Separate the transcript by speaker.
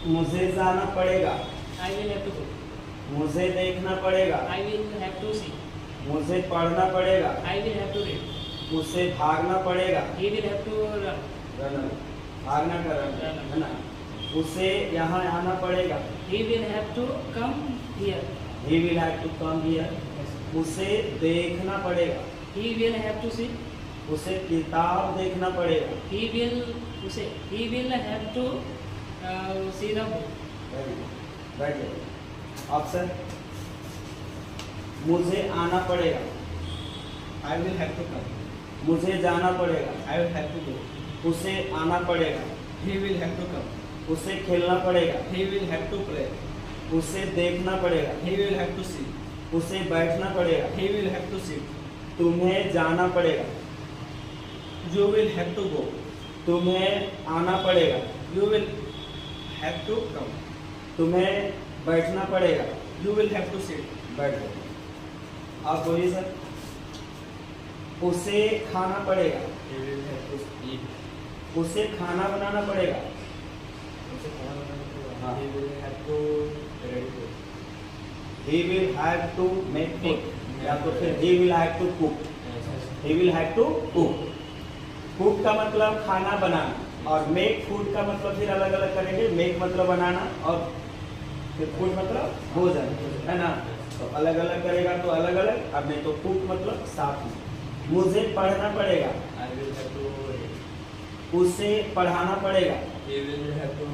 Speaker 1: मुझे जाना पड़ेगा।
Speaker 2: I will have to go.
Speaker 1: मुझे देखना पड़ेगा।
Speaker 2: I will have to see.
Speaker 1: मुझे पढ़ना पड़ेगा।
Speaker 2: I will have to read.
Speaker 1: मुझसे भागना पड़ेगा।
Speaker 2: He will have to run.
Speaker 1: Run, भागना का रन, है ना। उसे यहाँ आना पड़ेगा।
Speaker 2: He will have to come here.
Speaker 1: He will have to come here. उसे देखना पड़ेगा।
Speaker 2: He will have to see.
Speaker 1: उसे किताब देखना पड़ेगा।
Speaker 2: He will have to see the book.
Speaker 1: बैठ जाइए। ऑप्शन मुझे आना पड़ेगा।
Speaker 3: I will have to come.
Speaker 1: मुझे जाना पड़ेगा।
Speaker 3: I will have to go.
Speaker 1: उसे आना पड़ेगा।
Speaker 3: He will have to come.
Speaker 1: उसे खेलना पड़ेगा।
Speaker 3: He will have to play.
Speaker 1: उसे देखना पड़ेगा।
Speaker 3: He will have to see.
Speaker 1: उसे बैठना पड़ेगा।
Speaker 3: He will have to sit.
Speaker 1: तुम्हें जाना पड़ेगा।
Speaker 3: You will have to go.
Speaker 1: तुम्हें आना पड़ेगा।
Speaker 3: You will have to come.
Speaker 1: तुम्हें बैठना पड़ेगा।
Speaker 3: You will have to sit.
Speaker 1: बैठ जाओ। आप बोलिए सर। उसे खाना पड़ेगा।
Speaker 3: He will have to eat.
Speaker 1: उसे खाना बनाना पड़ेगा। हाँ।
Speaker 3: He will have to ready food.
Speaker 1: He will have to make food या तो फिर he will have to cook. He will have to cook. cook का मतलब खाना बनाना और make food का मतलब फिर अलग अलग करेंगे। make मतलब बनाना और फिर food मतलब भोजन, है ना। तो अलग अलग करेगा तो अलग अलग, अब नहीं तो cook मतलब साथ में। मुझे पढ़ना पड़ेगा।
Speaker 3: I will have to read.
Speaker 1: उसे पढ़ाना पड़ेगा।
Speaker 3: He will have to